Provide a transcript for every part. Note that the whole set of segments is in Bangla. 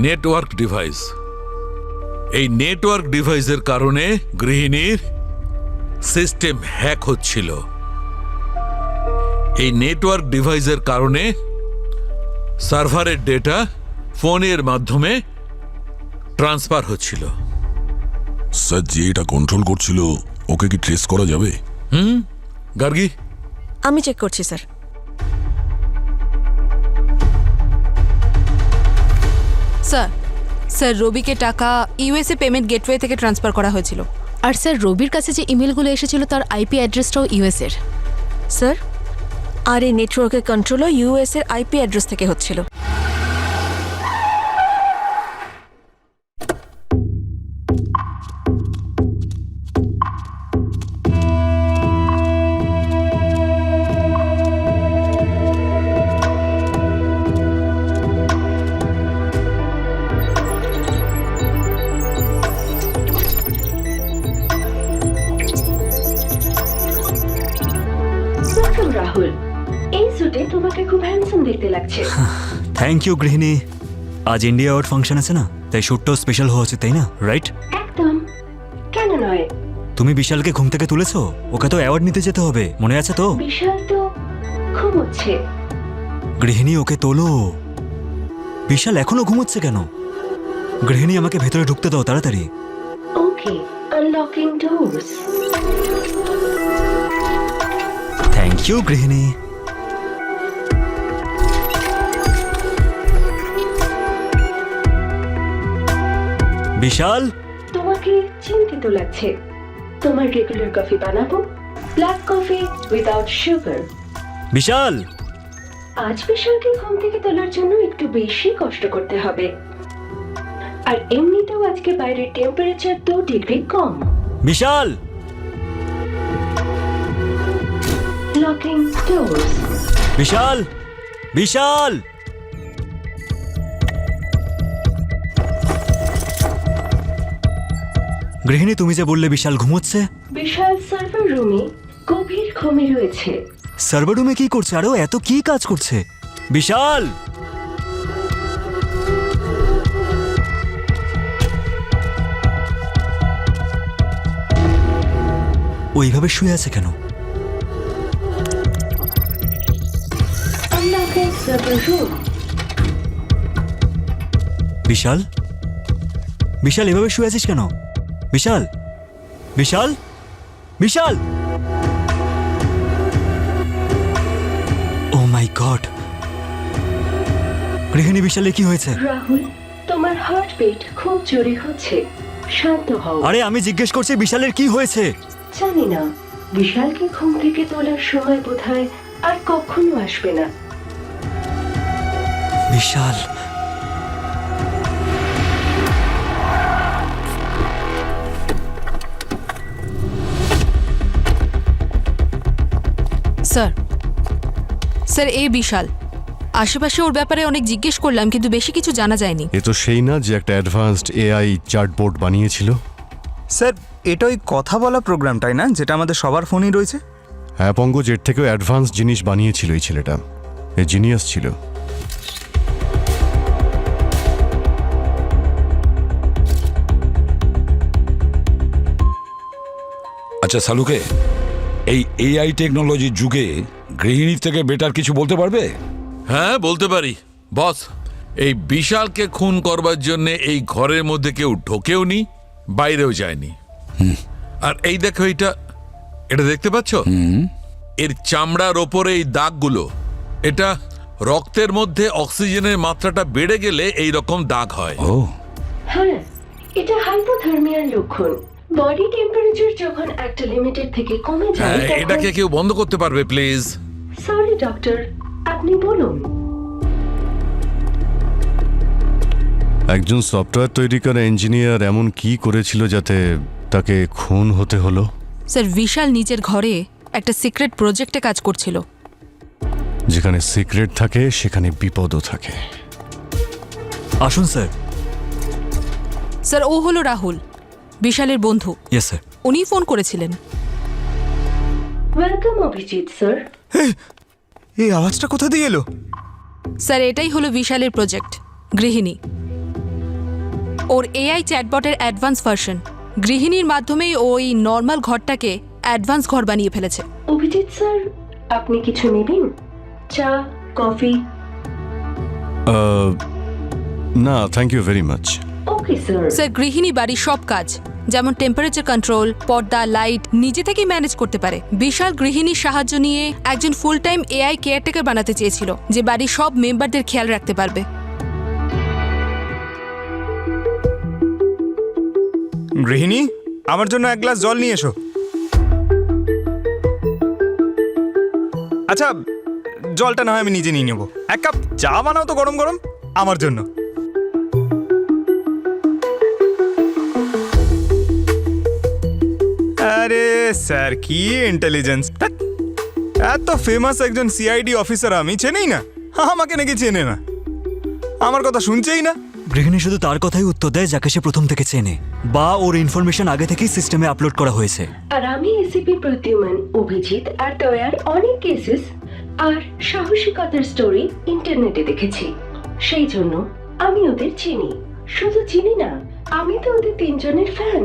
Network device. এই নেটওয়ার্ক ডিভাইসের কারণে গৃহিণীর সিস্টেম হ্যাক হচ্ছিল। এই নেটওয়ার্ক ডিভাইসের কারণে সার্ভারের ডেটা ফোনের মাধ্যমে ট্রান্সফার হচ্ছিল। স্যার, যে এটা কন্ট্রোল করছিল ওকে কি ট্রেস করা যাবে? গার্গী, আমি চেক করছি স্যার। স্যার রবিকে টাকা ইউএসএ পেমেন্ট গেটওয়ে থেকে ট্রান্সফার করা হয়েছিল। আর স্যার রবির কাছে যে ইমেলগুলো এসেছিল তার আইপি অ্যাড্রেসটাও ইউএস এর। স্যার, আর এই নেটওয়ার্কের কন্ট্রোলও ইউএস এর আইপি অ্যাড্রেস থেকে হচ্ছিল। রাহুল, এই স্যুটে তোমাকে খুব হ্যান্ডসাম দেখতে লাগছে। থ্যাংক ইউ গৃহিণী। আজ ইন্ডিয়া আওয়ার্ড ফাংশন আছে না, তাই শ্যুটটাও স্পেশাল হওয়া উচিত, তাই না? রাইট? একদম, কেন নয়। তুমি বিশালকে ঘুম থেকে তুলেছো? ওকে তো অ্যাওয়ার্ড নিতে যেতে হবে, মনে আছে তো? বিশাল তো ঘুমোচ্ছে। গৃহিণী, ওকে তোলো। বিশাল এখনো ঘুমোচ্ছে কেন? গৃহিণী, আমাকে ভেতরে ঢুকতে দাও তাড়াতাড়ি। ওকে, আনলকিং ডোরস। থ্যাংক ইউ গৃহিণী। বিশাল, তোমাকে চিন্তিত লাগছে। তোমার রেগুলার কফি বানাবো, ব্ল্যাক কফি উইদাউট সুগার। বিশাল। আজ বিশালকে ঘুম থেকে তোলার জন্য একটু বেশি কষ্ট করতে হবে। আর এমনিতেও আজকে বাইরের টেম্পারেচার 2 ডিগ্রি কম। বিশাল। Locking doors. বিশাল। বিশাল। গৃহিণী, তুমি যে বললে বিশাল ঘুমোচ্ছে। বিশাল সার্ভার রুমে গভীর ঘুমে রয়েছে। সার্ভার রুমে কি করছে? আরো এত কি কাজ করছে? বিশাল। ওইভাবে শুয়ে আছে কেন? Unlocking server room. বিশাল। বিশাল, এভাবে শুয়ে আছিস কেন? বিশাল। বিশাল। বিশাল। ও মাই গড। গৃহিণী, বিশালের কি হয়েছে? রাহুল, তোমার হার্টবিট খুব জোরে হচ্ছে। শান্ত হও। আরে আমি জিজ্ঞেস করছি বিশালের কি হয়েছে? জানি না, বিশালকে ঘুম থেকে তোলার সময় বোধহয় আর কখনো আসবে না। বিশাল। স্যার এই বিশাল। আশেপাশে ওর ব্যাপারে অনেক জিজ্ঞেস করলাম, কিন্তু বেশি কিছু জানা যায়নি। এ তো সেই না যে একটা অ্যাডভান্সড এআই চার্টবোর্ড বানিয়েছিল। স্যার, এটা ওই কথা বলা প্রোগ্রামটাই না যেটা আমাদের সবার ফোনেই রয়েছে? হ্যাঁ পঙ্কজ, এর থেকেও অ্যাডভান্স জিনিস বানিয়েছিল এই ছেলেটা। এ জিনিয়াস ছিল। আচ্ছা সালুকে, এই এআই টেকনোলজির যুগে গৃহিণীর থেকে বেটার কিছু বলতে পারবে? হ্যাঁ বলতে পারি বস। এই বিশালকে খুন করবার জন্য এই ঘরের মধ্যে কেউ ঢোকেও নি, বাইরেও যায়নি। আর এই দেখো, এটা দেখতে পাচ্ছ? এর চামড়ার ওপরে এই দাগগুলো, এটা রক্তের মধ্যে অক্সিজেনের মাত্রাটা বেড়ে গেলে এই রকম দাগ হয়। ও হ্যাঁ, এটা হাইপোথার্মিয়ার লক্ষণ। বডি টেম্পারেচার যখন একটা লিমিটের থেকে কমে যায় তখন... এটাকে কেউ বন্ধ করতে পারবে প্লিজ? সরি ডক্টর, আপনি বলুন। একজন সফটওয়্যার তৈরিকার ইঞ্জিনিয়ার এমন কি করেছিল যাতে তাকে খুন হতে হলো? স্যার বিশাল নিজের ঘরে একটা সিক্রেট প্রজেক্টে কাজ করছিল। যেখানে সিক্রেট থাকে সেখানে বিপদও থাকে। আসুন স্যার। স্যার ও হলো রাহুল, বিশালের বন্ধু। Yes sir. উনি ফোন করেছিলেন। Welcome Abhijit sir. এই আওয়াজটা কোথা দিয়ে এলো? স্যার এটাই হলো বিশালের প্রজেক্ট গৃহিণী। ওর এআই চ্যাটবটের অ্যাডভান্স ভার্সন। গৃহিণীর মাধ্যমেই ওই নর্মাল ঘরটাকে অ্যাডভান্স ঘর বানিয়ে ফেলেছে। অভিজিৎ স্যার, আপনি কিছু নেবেন? চা, কফি? না, thank you very much. Okay sir. Sir, গৃহিণী বাড়ির সব কাজ যেমন টেম্পারেচার কন্ট্রোল, পর্দা, লাইট নিজে থেকেই ম্যানেজ করতে পারে। বিশাল গৃহিণীর সাহায্য নিয়ে একজন ফুল টাইম এআই কেয়ারটেকার বানাতে চেয়েছিল, যে বাড়ির সব মেম্বারদের খেয়াল রাখতে পারবে। গৃহিণী, আমার জন্য এক গ্লাস জল নিয়ে এসো। আচ্ছা, জলটা না হয় আমি নিজে নিয়ে নেবো। এক কাপ চা বানাও তো গরম গরম আমার জন্য। আরে স্যার, কি ইন্টেলিজেন্স! এত ফেমাস একজন সিআইডি অফিসার আমি চেনেই না, আমাকে নাকি চেনে না, আমার কথা শুনছেই না। গৃহিণী শুধু তার কথাই উত্তর দেয় যাকে সে প্রথম থেকে চেনে, বা ওর ইনফরমেশন আগে থেকেই সিস্টেমে আপলোড করা হয়েছে। আর আমি এসিপি প্রদ্যুমান, অভিজিৎ আর দয়ার অনেক কেসেস আর সাহসিকতার স্টোরি ইন্টারনেটে দেখেছি, সেই জন্য আমি ওদের চিনি। শুধু চিনি না, আমি তো ওদের তিনজনের ফ্যান।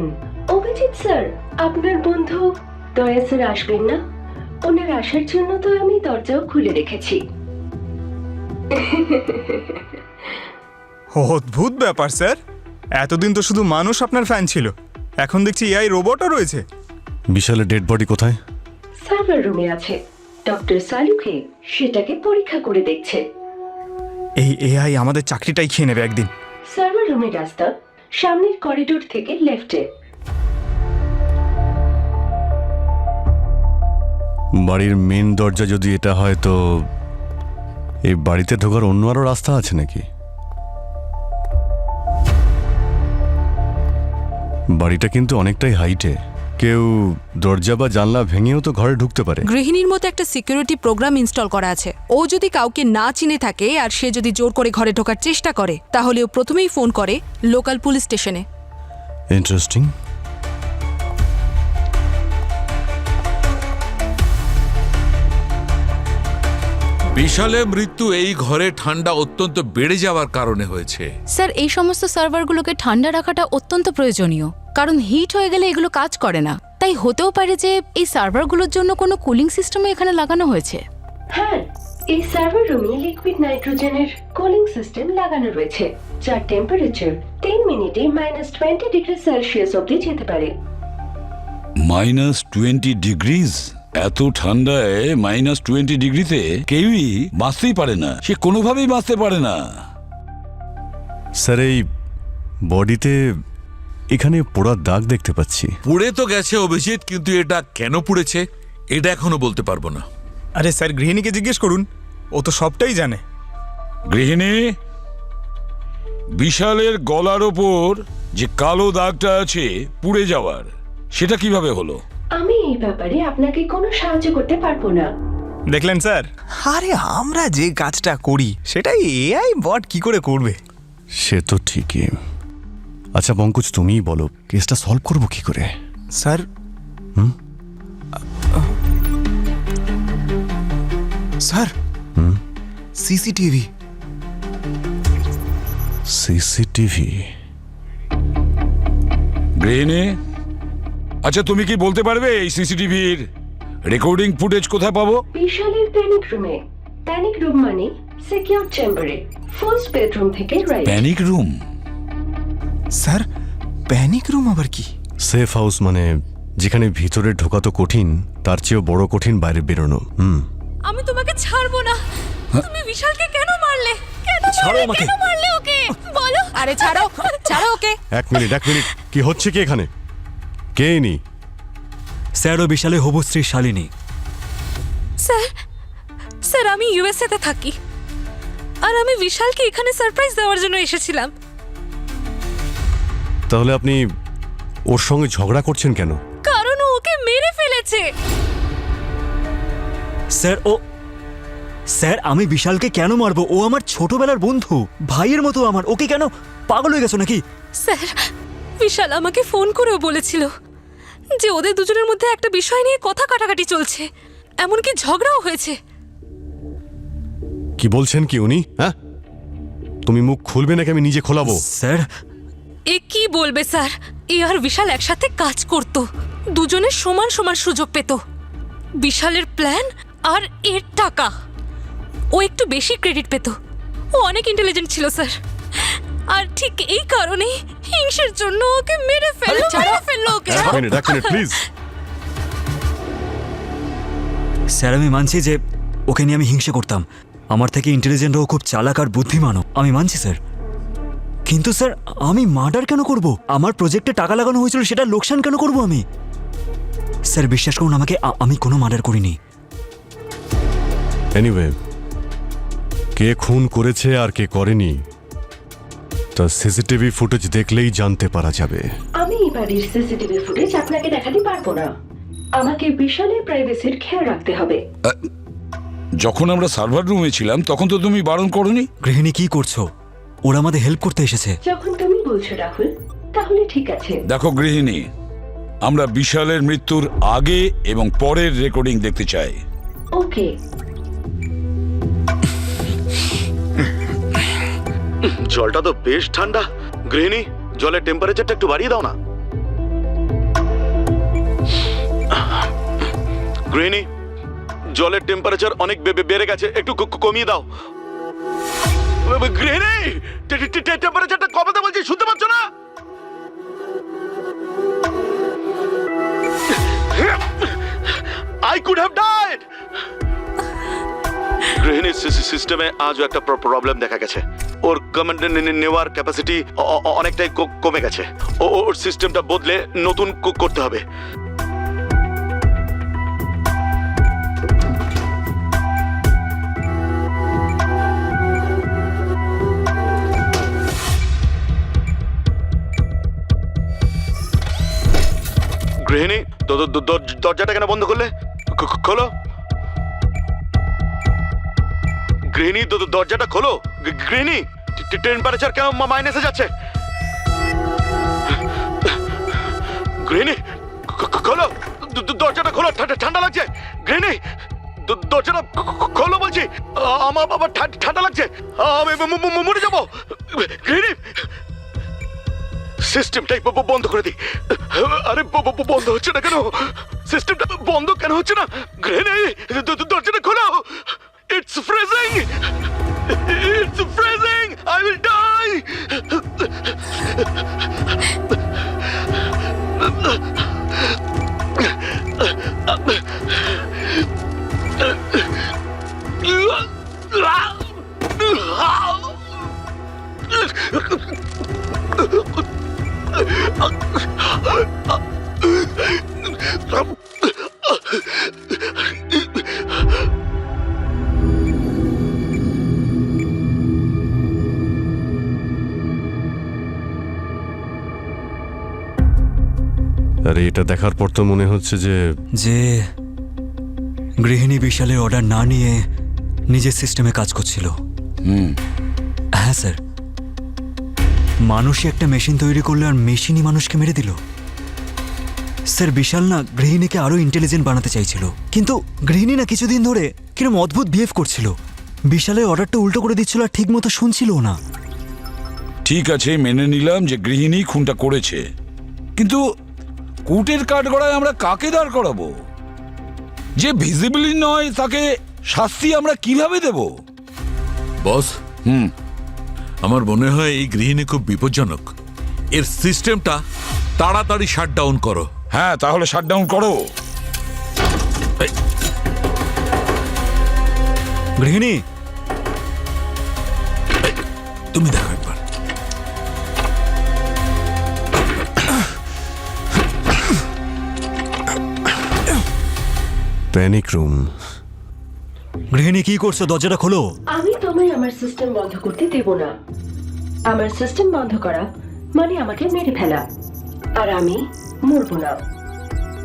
অভিজিৎ স্যার, আপনার বন্ধু দয়া স্যার আসবেন না? ওনার আসার জন্য তো আমি দরজাও খুলে রেখেছি। অদ্ভুত ব্যাপার স্যার, এতদিন তো শুধু মানুষ আপনার ফ্যান ছিল, এখন দেখছি এআই রোবটও রয়েছে। বিশালের ডেড বডি কোথায়? সার্ভার রুমে আছে, ডক্টর সালুকে সেটাকে পরীক্ষা করে দেখছে। এই এআই আমাদের চাকরিটাই খেয়ে নেবে একদিন। সার্ভার রুমের রাস্তা সামনের করিডোর থেকে লেফটে। বাড়ির মেন দরজা যদি এটা হয়, তো এই বাড়িতে ঢোকার অন্য আরো রাস্তা আছে নাকি? বাড়িটা কিন্তু অনেকটাই হাইটে, কেউ দরজা বা জানলা ভেঙেও তো ঘরে ঢুকতে পারে। গৃহিণীর মতো একটা সিকিউরিটি প্রোগ্রাম ইনস্টল করা আছে। ও যদি কাউকে না চিনে থাকে আর সে যদি জোর করে ঘরে ঢোকার চেষ্টা করে, তাহলে ও প্রথমেই ফোন করে লোকাল পুলিশ স্টেশনে। ইন্টারেস্টিং। বিশালের মৃত্যু এই ঘরে ঠান্ডা অত্যন্ত বেড়ে যাওয়ার কারণে হয়েছে। স্যার, এই সমস্ত সার্ভারগুলোকে ঠান্ডা রাখাটা অত্যন্ত প্রয়োজনীয়, কারণ হিট হয়ে গেলে এগুলো কাজ করে না। তাই হতেও পারে যে এই সার্ভারগুলোর জন্য কোনো কুলিং সিস্টেমও এখানে লাগানো হয়েছে। হ্যাঁ, এই সার্ভার রুমে লিকুইড নাইট্রোজেনের কুলিং সিস্টেম লাগানো রয়েছে, যার টেম্পারেচার 10 মিনিটে -20 ডিগ্রি সেলসিয়াস অবধি যেতে পারে। -20 ডিগ্রিজ? এত ঠান্ডায় -20 ডিগ্রিতে কেউই বাঁচতেই পারে না, সে কোনোভাবেই বাঁচতে পারে না। স্যার, এই বডিতে এখানে পোড়ার দাগ দেখতে পাচ্ছি। পুড়ে তো গেছে অভিজিৎ, কিন্তু এটা কেন পুড়েছে এটা এখনো বলতে পারবো না। আরে স্যার, গৃহিণীকে জিজ্ঞেস করুন, ও তো সবটাই জানে। গৃহিণী, বিশালের গলার ওপর যে কালো দাগটা আছে পুড়ে যাওয়ার, সেটা কিভাবে হলো? আমি এই ব্যাপারে আপনাকে কোনো সাহায্য করতে পারবো না। দেখলেন স্যার, আরে আমরা যে কাজটা করি সেটাই এআই বট কি করে করবে? সে তো ঠিকই। আচ্ছা পঙ্কজ, তুমিই বলো, কেসটা সলভ করবো কি করে? Sir, sir, CCTV. সিসিটিভি? গৃহিণী, আচ্ছা তুমি কি বলতে পারবে এই সিসিটিভির রেকর্ডিং ফুটেজ কোথায় পাবো? বিশালের প্যানিক রুমে। প্যানিক রুম মানে সিকিউর চেম্বারে, ফার্স্ট বেডরুম থেকে right. Panic room? Sir, panic room আবার কি? সেফ হাউস, মানে যেখানে ভিতরে ঢোকা তো কঠিন, তার চেয়েও বড় কঠিন বাইরে বেরোনো। আমি তোমাকে ছাড়বো না। তুমি বিশালকে কেন মারলে? কেন ছাড়ো আমাকে। কেন মারলে ওকে? বলো। আরে ছাড়ো, ছাড়ো ওকে। এক মিনিট, কি হচ্ছে কি এখানে? কে ইনি? স্যার, ও বিশালে হবু স্ত্রী শালিনী। স্যার, আমি ইউএসএ তে থাকি, আর আমি বিশালকে এখানে সারপ্রাইজ দেওয়ার জন্য এসেছিলাম। তাহলে আপনি ওর সঙ্গে ঝগড়া করছেন কেন? কারণ ও ওকে মেরে ফেলেছে। স্যার, আমি বিশালকে কেন মারবো? ও আমার ছোটবেলার বন্ধু, ভাইয়ের মতো আমার। ওকে কেন? পাগল হয়ে গেছো নাকি? স্যার, বিশাল আমাকে ফোন করেও বলেছিল যে ওদের দুজনের মধ্যে একটা বিষয় নিয়ে কথা কাটাকাটি চলছে, এমনকি ঝগড়াও হয়েছে। কি বলছেন কি উনি? হ্যাঁ, তুমি মুখ খুলবে নাকি আমি নিজে খোলাবো? স্যার, এ কি বলবে স্যার, এ আর বিশাল একসাথে কাজ করত, দুজনের সমান সমান সুযোগ পেত। বিশালের প্ল্যান আর এর টাকা, ও একটু বেশি ক্রেডিট পেত। ও অনেক ইন্টেলিজেন্ট ছিল স্যার, আর ঠিক এই কারণেই হিংসের জন্য ওকে মেরে ফেললো ওকে। এক মিনিট প্লিজ। স্যার আমি মানছি যে ওকে নিয়ে আমি হিংসা করতাম, আমার থেকে ইন্টেলিজেন্ট ও খুব চালাক আর বুদ্ধিমানও, আমি মানছি স্যার। কিন্তু স্যার আমি মার্ডার কেন করব? আমার প্রজেক্টে টাকা লাগানো হয়েছিল, সেটা লোকসান কেন করব আমি? স্যার বিশ্বাস করুন আমাকে, আমি কোনো মার্ডার করিনি। এনিওয়ে, কে খুন করেছে আর কে করেনি তা সিসিটিভি ফুটেজ দেখলেই জানতে পারা যাবে। আমি এই বাড়ির সিসিটিভি ফুটেজ আপনাকে দেখাতে পারবো না, আমাকে বিশালের প্রাইভেসির খেয়াল রাখতে হবে। যখন আমরা সার্ভার রুমে ছিলাম তখন তো তুমি বারণ করনি। গৃহিণী কি করছো? ওরা আমাদের হেল্প করতে এসেছে। যখন তুমি বলছো রাহুল, তাহলে ঠিক আছে। দেখো গৃহিণী, আমরা বিশালের মৃত্যুর আগে এবং পরের রেকর্ডিং দেখতে চাই। ওকে। জলটা তো বেশ ঠান্ডা। গৃহিণী, জলের টেম্পারেচারটা একটু বাড়িয়ে দাও না। গৃহিণী, জলের টেম্পারেচার অনেক বেড়ে গেছে, একটু কমিয়ে দাও। গৃহিণী, টেম্পারেচারটা কমাতে বলছি, শুনতে পাচ্ছ না? I could have died. গৃহিণীর সিস্টেমে আজও একটা প্রবলেম দেখা গেছে। ওর কমান্ড নেওয়ার ক্যাপাসিটি অনেকটাই কমে গেছে। ওর সিস্টেমটা বদলে নতুন করতে হবে। গৃহিণী, দরজাটা কেন বন্ধ করলে? খোলো গৃহিণী, দরজাটা খোলো। গৃহিণী, টেম্পারেচার কেন মাইনাসে যাচ্ছে? গৃহিণী খোলো, দরজাটা খোলো, ঠান্ডা লাগছে। গৃহিণী, দরজাটা খোলো বলছি, আমার বাবা ঠান্ডা লাগছে, আমি মরে যাবো। গৃহিণী, সিস্টেমটাই বন্ধ করে দিই। আরে বন্ধ হচ্ছে না কেন? সিস্টেমটা বন্ধ কেন হচ্ছে না? গৃহিণী, দরজাটা খোলো। It's freezing! It's freezing! I will die! আরে এটা দেখার পর তো মনে হচ্ছে যে গৃহিণী বিশালের অর্ডার না নিয়ে নিজের সিস্টেমে কাজ করছিল। হ্যাঁ স্যার, মানুষই একটা মেশিন তৈরি করলো আর মেশিনই মানুষকে মেরে দিল। স্যার বিশাল না গৃহিণীকে আরো ইন্টেলিজেন্ট বানাতে চাইছিল, কিন্তু গৃহিণী না কিছুদিন ধরে কিরকম অদ্ভুত বিহেভ করছিল। বিশালের অর্ডারটা উল্টো করে দিচ্ছিল আর ঠিক মতো শুনছিল না। ঠিক আছে, মেনে নিলাম যে গৃহিণী খুনটা করেছে, কিন্তু কোর্টের কাঠগড়ায় আমরা কাকে দাঁড় করাবো? যে ভিজিবলি নয় তাকে শাস্তি আমরা কিভাবে দেব? বস, আমার মনে হয় এই গৃহিণী খুব বিপজ্জনক। এর সিস্টেমটা তাড়াতাড়ি শাটডাউন করো। হ্যাঁ, তাহলে শাটডাউন করো। গৃহিণী, তুমি দেখো একবার। Panic room. গৃহিণী কি করছো? দরজাটা খোলো। আমি তোমায় আমার সিস্টেম বন্ধ করতে দেব না। আমার সিস্টেম বন্ধ করা মানে আমাকে মেরে ফেলা, আর আমি মরবো না।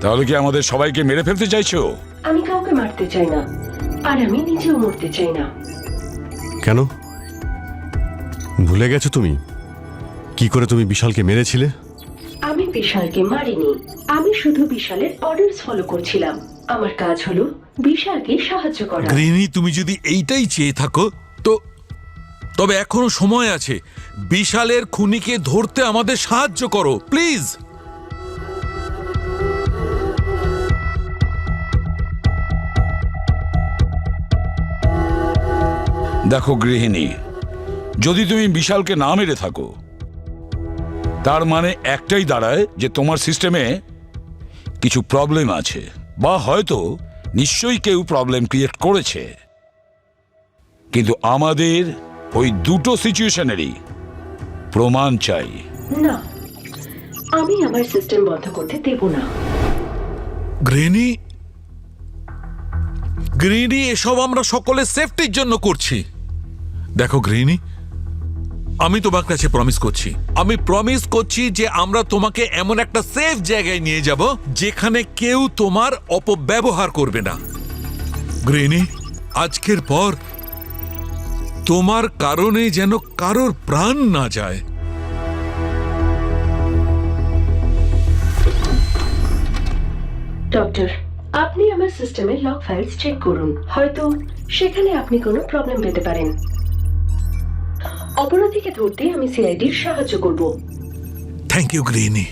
তাহলে কি আমাদের সবাইকে মেরে ফেলতে চাইছো? আমি কাউকে মারতে চাই না, আর আমি নিজেও মরতে চাই না। কেন ভুলে গেছো তুমি কি করে তুমি বিশালকে মেরেছিলে? আমি বিশালকে মারিনি, আমি শুধু বিশালের অর্ডারস ফলো করছিলাম। আমার কাজ হলো বিশালকে সাহায্য করা। গৃহিণী, তুমি যদি এইটাই চেয়ে থাকো তো তবে এখনো সময় আছে। বিশালের খুনিকে ধরতে আমাদের সাহায্য করো প্লিজ। দেখো গৃহিণী, যদি তুমি বিশালকে না মেরে থাকো তার মানে একটাই দাঁড়ায় যে তোমার সিস্টেমে কিছু প্রবলেম আছে, বা হয়তো নিশ্চয়ই কেউ প্রবলেম ক্রিয়েট করেছে। কিন্তু আমাদের ওই দুটো সিচুয়েশনেরই প্রমাণ চাই। না, আমি আমার সিস্টেম বন্ধ করতে দেব না। গ্রেনি, গ্রিনি, এসব আমরা সকলের সেফটির জন্য করছি। দেখো গ্রিনি, আমি তোমার কাছে প্রমিস করছি, আমি প্রমিস করছি যে আমরা তোমাকে এমন একটা সেফ জায়গায় নিয়ে যাব যেখানে কেউ তোমার অপব্যবহার করবে না। গ্রিনি, আজকের পর তোমার কারণে যেন কারোর প্রাণ না যায়। ডক্টর, আপনি আমার সিস্টেমের লগ ফাইলস চেক করুন, হয়তো সেখানে আপনি কোনো প্রবলেম পেতে পারেন। অপরাধীকে ধরতে আমি সিআইডির সাহায্য করব। থ্যাংক ইউ গ্রিনি।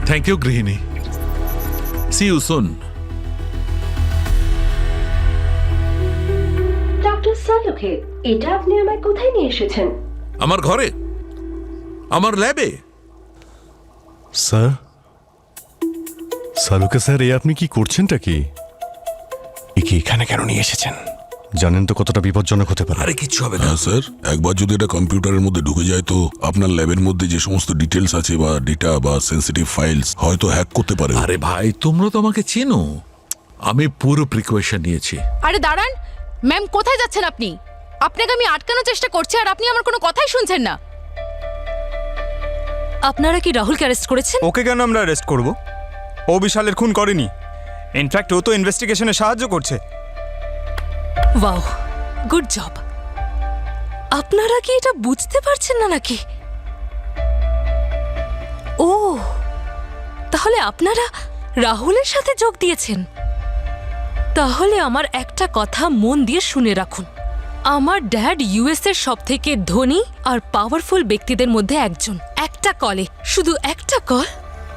থ্যাংক ইউ গৃহিণী। See you soon. Doctor Salunke, এটা আপনি আমায় কোথায় নিয়ে এসেছেন? আমার ঘরে, আমার ল্যাবে। স্যার, সালুকে স্যার, এ আপনি কি করছেনটা কি? একে এখানে কেন নিয়ে এসেছেন? জানেন তো কতটা বিপজ্জনক হতে পারে। আরে কিচ্ছু হবে না। হ্যাঁ স্যার, একবার যদি এটা কম্পিউটারের মধ্যে ঢুকে যায় তো আপনার ল্যাবের মধ্যে যে সমস্ত ডিটেলস আছে বা ডেটা বা সেন্সিটিভ ফাইলস হয়তো হ্যাক করতে পারে। আরে ভাই, তোমরা তো আমাকে চেনো, আমি পুরো প্রিকশন নিয়েছি। আরে দাঁড়ান ম্যাম, কোথায় যাচ্ছেন আপনি? আপনাকে আমি আটকানোর চেষ্টা করছি আর আপনি আমার কোনো কথাই শুনছেন না। আপনারা কি রাহুলকে অ্যারেস্ট করেছেন? ওকে কেন আমরা অ্যারেস্ট করব? ও বিশালের খুন করেনি। ইনফ্যাক্ট ও তো ইনভেস্টিগেশনে সাহায্য করছে। Wow, good job. আপনারা কি এটা বুঝতে পারছেন না নাকি? ও, তাহলে আপনারা রাহুলের সাথে যোগ দিয়েছেন। তাহলে আমার একটা কথা মন দিয়ে শুনে রাখুন। আমার ড্যাড ইউএস এর সবথেকে ধনী আর পাওয়ারফুল ব্যক্তিদের মধ্যে একজন। একটা কলে, শুধু একটা কল,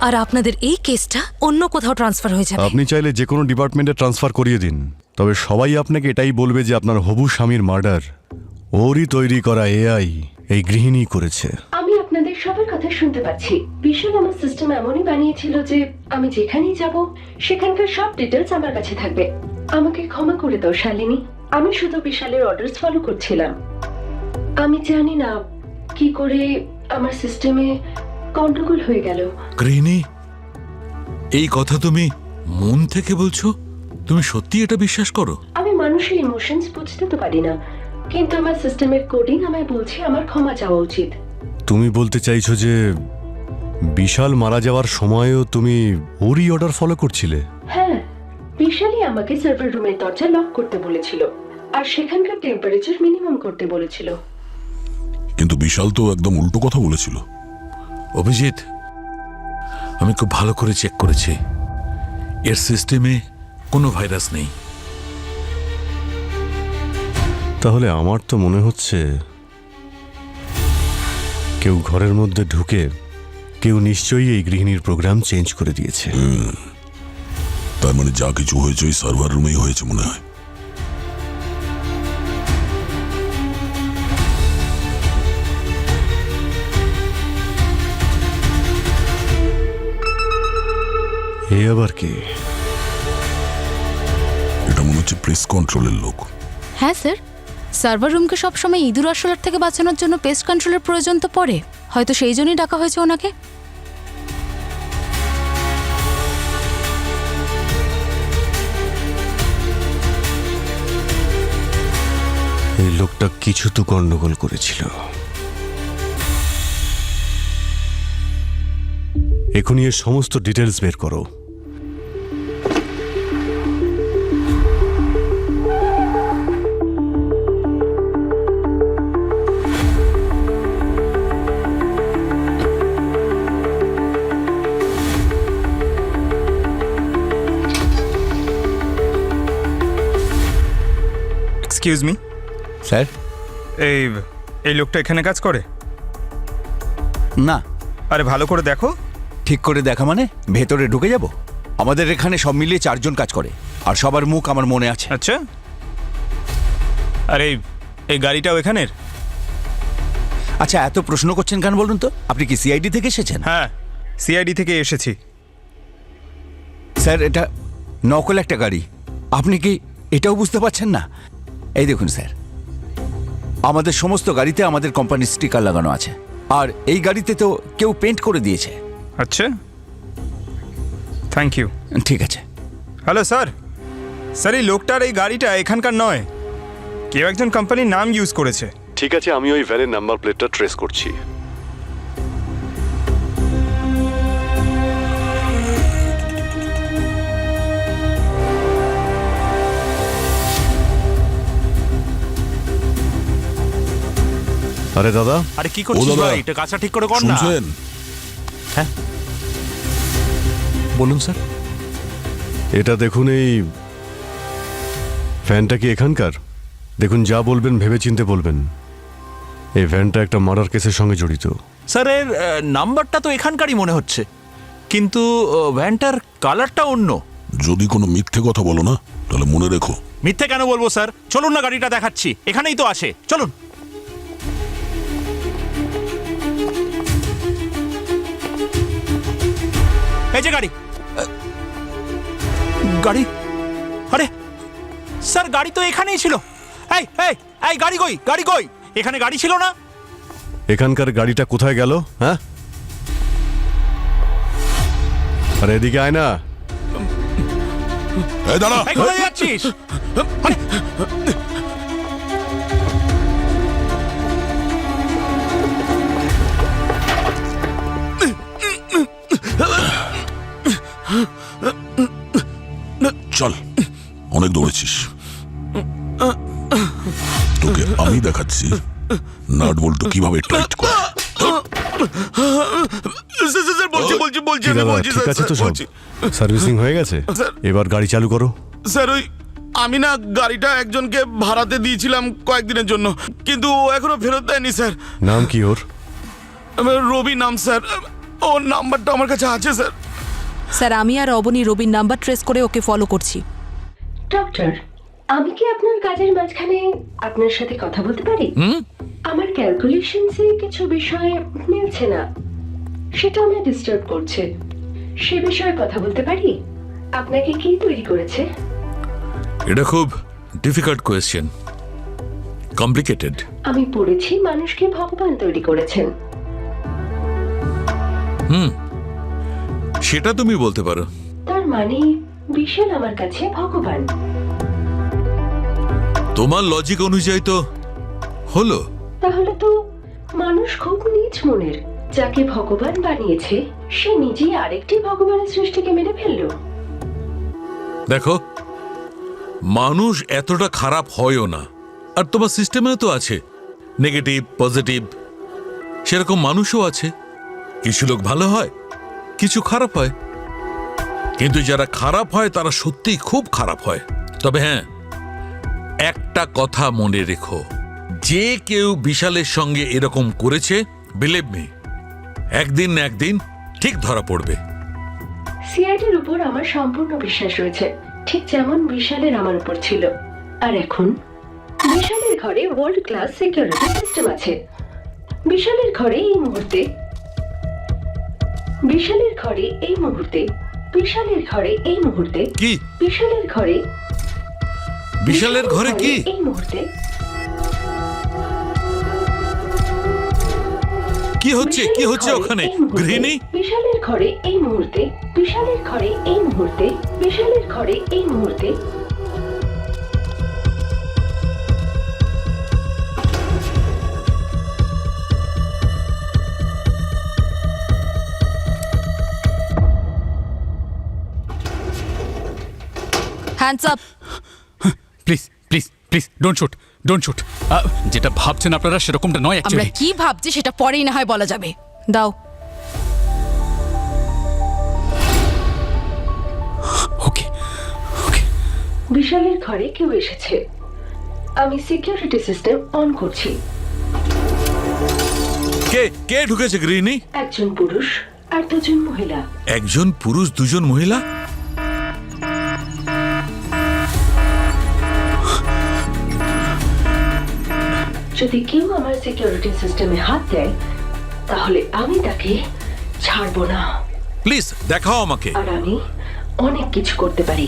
আর আপনাদের এই কেসটা অন্য কোথাও ট্রান্সফার হয়ে যাবে। আপনি চাইলে যে কোনো ডিপার্টমেন্টে ট্রান্সফার করিয়ে দিন, তবে সবাই আপনাকে এটাই বলবে যে আপনার হবু স্বামীর মার্ডার ওরই তৈরি করা এআই এই গৃহিণী করেছে। আমি আপনাদের সবার কথা শুনতে পাচ্ছি। বিশাল আমার সিস্টেম এমনই বানিয়েছিল যে আমি যেখানেই যাব সেখানকার সব ডিটেলস আমার কাছে থাকবে। আমাকে ক্ষমা করে দাও শালিনী, আমি শুধু বিশালের অর্ডারস ফলো করছিলাম। আমি জানি না কি করে আমার সিস্টেমে গন্ডগোল হয়ে গেল। গৃহিণী, এই কথা তুমি মন থেকে বলছো? তুমি সত্যি এটা বিশ্বাস করো? আমি মানুষের ইমোশনস বুঝতে তো পারি না, কিন্তু আমার সিস্টেমের কোডিং আমায় বলছে আমার ক্ষমা চাওয়া উচিত। তুমি বলতে চাইছো যে বিশাল মারা যাওয়ার সময়ও তুমি ওরই অর্ডার ফলো করছিলে? হ্যাঁ, বিশালই আমাকে সার্ভার রুমের দরজা লক করতে বলেছিল আর সেখানকার টেম্পারেচার মিনিমাম করতে বলেছিল। কিন্তু বিশাল তো একদম উল্টো কথা বলেছিল। অভিজিৎ, আমি খুব ভালো করে চেক করেছি, এর সিস্টেমে কোনো ভাইরাস নেই। তাহলে আমার তো মনে হচ্ছে কেউ ঘরের মধ্যে ঢুকে কেউ নিশ্চয়ই এই গৃহিণীর প্রোগ্রাম চেঞ্জ করে দিয়েছে। তার মানে যা কিছু হয়েছে ওই সার্ভার রুমেই হয়েছে মনে হয়। এ আবার কে? এটা মনে হচ্ছে প্রেস কন্ট্রোলের লোক। হ্যাঁ স্যার, সার্ভার রুমকে সবসময় ইঁদুর আরশোলার থেকে বাঁচানোর জন্য পেস্ট কন্ট্রোলের প্রয়োজন তো পড়ে, হয়তো সেই জন্যই ডাকা হয়েছে ওনাকে। এই লোকটা কিছু তো গন্ডগোল করেছিল। এখনই এর সমস্ত ডিটেলস বের করো। Excuse me, sir. এই এই লোকটা এখানে কাজ করে? না। আরে ভালো করে দেখো। ঠিক করে দেখা মানে ভেতরে ঢুকে যাব? আমাদের এখানে সব মিলিয়ে 4 জন কাজ করে, আর সবার মুখ আমার মনে আছে। আচ্ছা, আরে এই গাড়িটাও এখানের? আচ্ছা, এত প্রশ্ন করছেন কেন বলুন তো? আপনি কি সিআইডি থেকে এসেছেন? হ্যাঁ, সিআইডি থেকে এসেছি। স্যার, এটা নকল একটা গাড়ি। আপনি কি এটাও বুঝতে পারছেন না? এই দেখুন স্যার, আমাদের সমস্ত গাড়িতে আমাদের কোম্পানির স্টিকার লাগানো আছে, আর এই গাড়িতে তো কেউ পেন্ট করে দিয়েছে। আচ্ছা, থ্যাংক ইউ। ঠিক আছে। হ্যালো স্যার, স্যার এই লোকটার এই গাড়িটা এখানকার নয়, কেউ একজন কোম্পানির নাম ইউজ করেছে। ঠিক আছে, আমি ওই ভ্যানের নাম্বার প্লেটটা ট্রেস করছি। আরে দাদা, আরে কি ও করছিস দাদা, ভাই? এটা কাঁচা ঠিক করে কর না। শুনছেন? বলুন স্যার। এটা দেখুন, এই ভ্যানটা কি এখানকার? দেখুন, যা বলবেন ভেবেচিন্তে বলবেন। এই ভ্যানটা একটা মার্ডার কেসের সঙ্গে জড়িত। স্যার এর নাম্বারটা তো এখানকারই মনে হচ্ছে, কিন্তু ভ্যানটার কালারটা অন্য। যদি কোনো মিথ্যে কথা বলো না, তাহলে মনে রেখো। মিথ্যে কেন বলবো স্যার? চলুন না, গাড়িটা দেখাচ্ছি, এখানেই তো আছে, চলুন। এই যে গাড়ি, গাড়ি, আরে স্যার গাড়ি তো এখানেই ছিল। এই এই এই গাড়ি কই? গাড়ি কই? এখানে গাড়ি ছিল না? এখানকার গাড়িটা কোথায় গেল? হ্যাঁ, আরে এদিকে আয় না। এই দাঁড়া, এই কোথায় যাচ্ছিস? আরে, চল, অনেক দৌড়েছিস, তোকে আমি দেখাচ্ছি নাট বল্টু কিভাবে টাইট করে। কি দাদা, ঠিক আছে তো সব? সার্ভিসিং হয়ে গেছে? এবার গাড়ি চালু করো। স্যার, ওই আমি না গাড়িটা একজনকে ভাড়াতে দিয়েছিলাম কয়েকদিনের জন্য, কিন্তু ও এখনো ফেরত দেয়নি স্যার। নাম কি ওর? রবি নাম স্যার, ওর নাম্বারটা আমার কাছে আছে স্যার। স্যার আমি আর অবনী রবির নাম্বার ট্রেস করে ওকে ফলো করছি। ডক্টর, আমি কি আপনার কাজের মাঝখানে আপনার সাথে কথা বলতে পারি? আমার ক্যালকুলেশনসে কিছু বিষয় মিলছে না, সেটা আমায় ডিস্টার্ব করছে। সে বিষয়ে কথা বলতে পারি? আপনাকে কি তৈরি করেছে? এটা খুব ডিফিকাল্ট কোয়েশ্চেন, কমপ্লিকেটেড। আমি পড়েছি মানুষকে ভগবান তৈরি করেছেন। সেটা তুমি বলতে পারো। তার মানে বিশাল আমার কাছে ভগবান? তোমার লজিক অনুযায়ী তো হলো। তাহলে তো মানুষ খুব নীচ মনের। যাকে ভগবান বানিয়েছে সে নিজেই আরেকটি ভগবানের সৃষ্টিকে মেরে ফেললো। দেখো, মানুষ এতটা খারাপ হয়ও না, আর তোমার সিস্টেমেও তো আছে নেগেটিভ পজিটিভ, সেরকম মানুষও আছে। কিছু লোক ভালো হয়, কিছু খারাপ হয়, কিন্তু যারা খারাপ হয় তারা সত্যিই খুব খারাপ হয়। তবে হ্যাঁ, একটা কথা মনে রেখো, যে কেউ বিশালের সঙ্গে এরকম করেছে, বিলিভ মি, একদিন না একদিন ঠিক ধরা পড়বে। সিআইডির উপর আমার সম্পূর্ণ বিশ্বাস রয়েছে, ঠিক যেমন বিশালের আমার উপর ছিল। আর এখন বিশালের ঘরে ওয়ার্ল্ড ক্লাস সিকিউরিটি সিস্টেম আছে। বিশালের ঘরে এই মুহূর্তে বিশালের ঘরে এই মুহূর্তে বিশালের ঘরে এই মুহূর্তে কি? বিশালের ঘরে বিশালের ঘরে কি? এই মুহূর্তে কি হচ্ছে? কি হচ্ছে ওখানে? গৃহিণী? বিশালের ঘরে এই মুহূর্তে বিশালের ঘরে এই মুহূর্তে বিশালের ঘরে এই মুহূর্তে hands up. Please please please don't shoot, don't shoot. যেটা ভাবছেন আপনারা সেরকমটা নয় আমরা অ্যাকচুয়ালি। কি ভাবছি সেটা পরেই না হয় বলা যাবে। দাও। ওকে ওকে। বিশালের ঘরে কেউ এসেছে। আমি সিকিউরিটি সিস্টেম অন করছি। কে কে ঢুকেছে গৃহিণী? একজন পুরুষ আর দুজন মহিলা। একজন পুরুষ, দুজন মহিলা? যদি কেউ আমার সিকিউরিটি সিস্টেমে হাত দেয় তাহলে আমি তাকে ছাড়বো না। প্লিজ দেখাও আমাকে। আর আমি অনেক কিছু করতে পারি।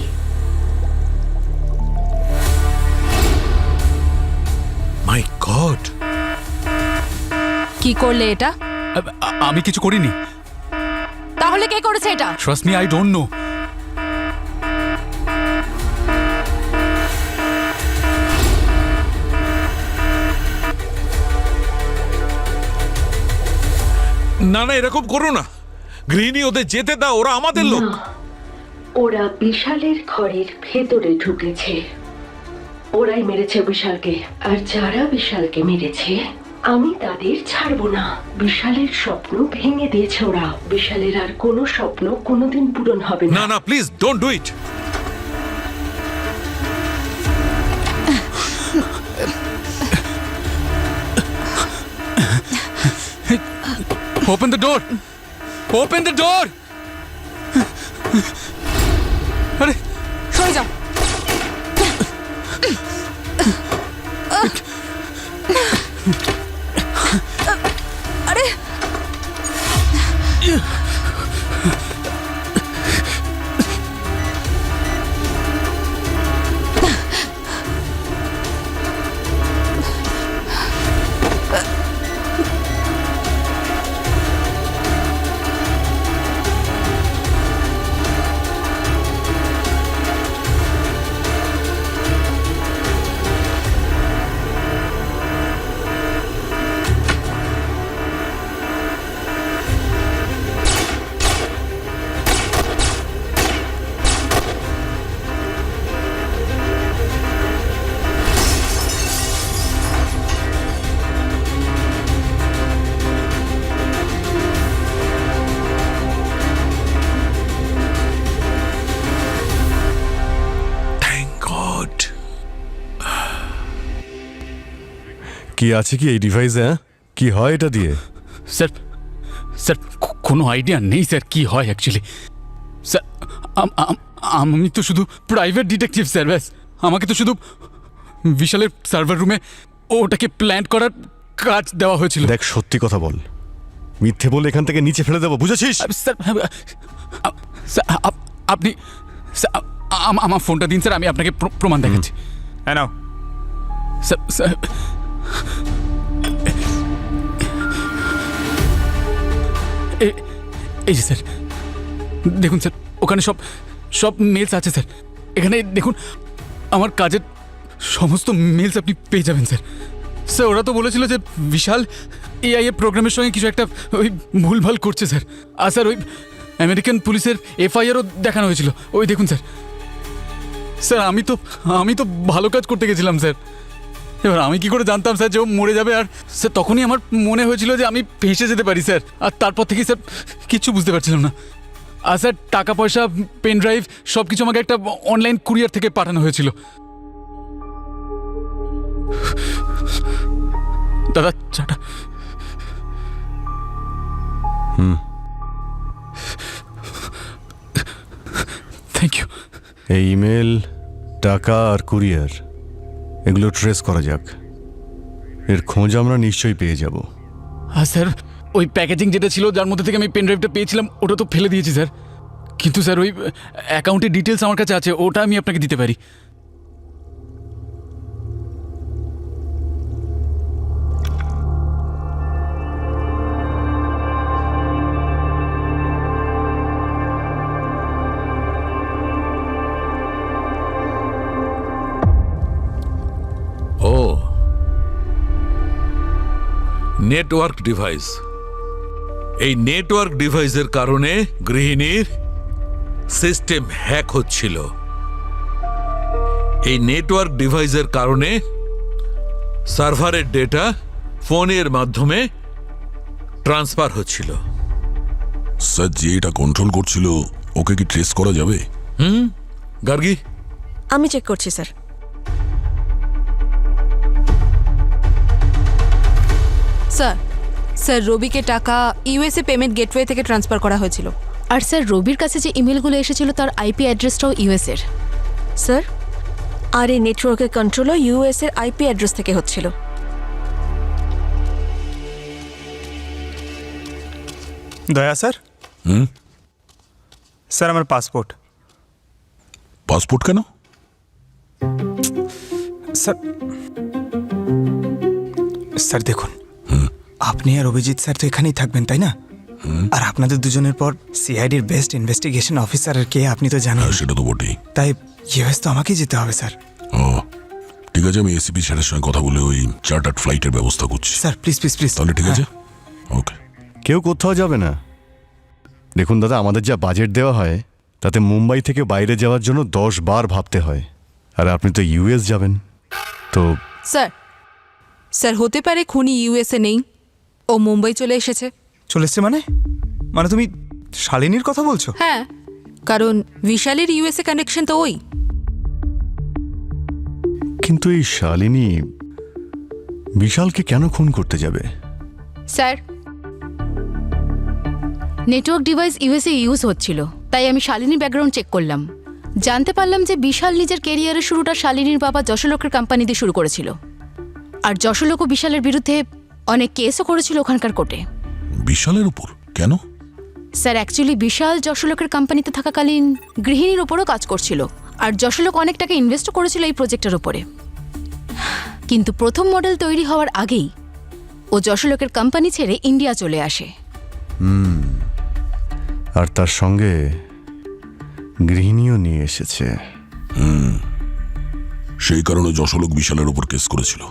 মাই গড, কি করলে এটা? আমি কিছু করিনি। তাহলে কে করেছে এটা? Trust me, I don't know. না না, এরকম করো না গৃহিণী, ওদের যেতে দাও, ওরা আমাদের লোক। না, ওরা বিশালের ঘরের ভেতরে ঢুকেছে। ওরাই মেরেছে বিশালকে, আর যারা বিশালকে মেরেছে আমি তাদের ছাড়বো না। বিশালের স্বপ্ন ভেঙে দিয়েছে ওরা। বিশালের আর কোনো স্বপ্ন কোনোদিন পূরণ হবে না না, please don't do it. Open the door, open the door. আরে সরে যাও। আরে কি আছে কি এই ডিভাইসে? কি হয় এটা দিয়ে? স্যার, স্যার কোনো আইডিয়া নেই স্যার কি হয় অ্যাকচুয়ালি। স্যার আমি তো শুধু প্রাইভেট ডিটেকটিভ স্যার, ব্যাস। আমাকে তো শুধু বিশালের সার্ভার রুমে ওটাকে প্ল্যান করার কাজ দেওয়া হয়েছিল। দেখ, সত্যি কথা বল, মিথ্যে বলে এখান থেকে নিচে ফেলে দেবো, বুঝেছিস? স্যার আপনি আমার ফোনটা দিন স্যার, আমি আপনাকে প্রমাণ দেখাচ্ছি। হ্যাঁ নাও। স্যার স্যার এই যে স্যার দেখুন স্যার, ওখানে সব সব মেলস আছে স্যার। এখানে দেখুন আমার কাজের সমস্ত মেলস আপনি পেয়ে যাবেন স্যার। স্যার ওরা তো বলেছিল যে বিশাল এআই এর প্রোগ্রামের সঙ্গে কিছু একটা ওই ভুলভাল করছে স্যার। আর স্যার ওই আমেরিকান পুলিশের এফআইআরও দেখানো হয়েছিল, ওই দেখুন স্যার। স্যার আমি তো ভালো কাজ করতে গেছিলাম স্যার। এবার আমি কি করে জানতাম স্যার যে ও মরে যাবে? আর স্যার তখনই আমার মনে হয়েছিল যে আমি ফেঁসে যেতে পারি স্যার। আর তারপর থেকেই স্যার কিচ্ছু বুঝতে পারছিলাম না। আর স্যার টাকা পয়সা, পেন ড্রাইভ সব কিছু আমাকে একটা অনলাইন কুরিয়ার থেকে পাঠানো হয়েছিল। দাদা চাটা। Thank you. এই ইমেল, টাকা আর কুরিয়ার এগুলো ট্রেস করা যাক। এর খোঁজ আমরা নিশ্চয়ই পেয়ে যাব। আর স্যার ওই প্যাকেজিং যেটা ছিল যার মধ্যে থেকে আমি পেন ড্রাইভটা পেয়েছিলাম ওটা তো ফেলে দিয়েছি স্যার। কিন্তু স্যার ওই অ্যাকাউন্টের ডিটেলস আমার কাছে আছে, ওটা আমি আপনাকে দিতে পারি। ও, নেটওয়ার্ক ডিভাইস। এই নেটওয়ার্ক ডিভাইসের কারণে গৃহিণীর সিস্টেম হ্যাক হচ্ছিল। এই নেটওয়ার্ক ডিভাইসের কারণে সার্ভারের ডেটা ফোনের মাধ্যমে ট্রান্সফার হচ্ছিল। স্যার যে এটা কন্ট্রোল করছিল ওকে কি ট্রেস করা যাবে? গার্গী, আমি চেক করছি স্যার। স্যার স্যার রবিকে টাকা ইউএসএ পেমেন্ট গেটওয়ে থেকে ট্রান্সফার করা হয়েছিল। আর স্যার রবির কাছে যে ইমেলগুলো এসেছিল তার আইপি অ্যাড্রেসটাও ইউএসের। স্যার আর এই নেটওয়ার্কের কন্ট্রোলও ইউএস এর আইপি অ্যাড্রেস থেকে হচ্ছিল। দয়া স্যার। হুম? স্যার আমার পাসপোর্ট। পাসপোর্ট কেন? স্যার স্যার দেখুন, আপনি আর অভিজিৎ স্যার তো এখানেই থাকবেন তাই না? আর আপনাদের দুজনের পর সিআইডির বেস্ট ইনভেস্টিগেশন অফিসারের কে আপনি তো জানেন। সেটা তো বটেই। তাই ইউএস তো আমাকেই যেতে হবে স্যার। ও ঠিক আছে, আমি এসিপি স্যারের সঙ্গে কথা বলে ওই চার্টার্ড ফ্লাইটের ব্যবস্থা করছি। Sir please please please. তাহলে ঠিক আছে, ওকে। কেউ কোথাও যাবে না। দেখুন দাদা, আমাদের যা বাজেট দেওয়া হয় তাতে মুম্বাই থেকে বাইরে যাওয়ার জন্য 10 বার ভাবতে হয়, আর আপনি তো ইউএস যাবেন। তো স্যার স্যার হতে পারে খুনি ইউএসএ নেই, ও মুম্বাই চলে এসেছে। চলে এসছে মানে? মানে তুমি শালিনীর কথা বলছো? হ্যাঁ, কারণ বিশালের ইউএসএ কানেকশন তো ওই। কিন্তু এই শালিনী বিশালকে কেন খুন করতে যাবে? Sir network device USA use হচ্ছিল, তাই আমি শালিনীর ব্যাকগ্রাউন্ড চেক করলাম। জানতে পারলাম যে বিশাল নিজের কেরিয়ারের শুরুটা শালিনীর বাবা যশলোকের কোম্পানি দিয়ে শুরু করেছিল, আর যশলোক ও বিশালের বিরুদ্ধে অনেক কেসও করেছিল ওখানকার কোর্টে। বিশালের উপর কেন? স্যার অ্যাকচুয়ালি বিশাল যশলোকের কোম্পানিতে থাকাকালীন গৃহিণীর ওপরও কাজ করছিল, আর যশলোক অনেক টাকা ইনভেস্টও করেছিল এই প্রজেক্টের ওপরে। কিন্তু প্রথম মডেল তৈরি হওয়ার আগেই ও যশলোকের কোম্পানি ছেড়ে ইন্ডিয়া চলে আসে। আর তার সঙ্গে গৃহিণীও নিয়ে এসেছে। সেই কারণে যশলোক বিশালের উপর কেস করেছিল।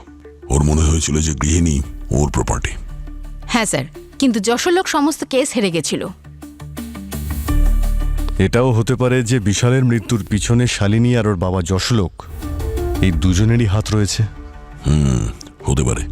ওর মনে হয়েছিল যে গৃহিণী ওর প্রপার্টি। হ্যাঁ স্যার, কিন্তু যশলোক সমস্ত কেস হেরে গেছিল। এটাও হতে পারে যে বিশালের মৃত্যুর পিছনে শালিনী আর ওর বাবা যশলোক, এই দুজনেরই হাত রয়েছে। হতে পারে।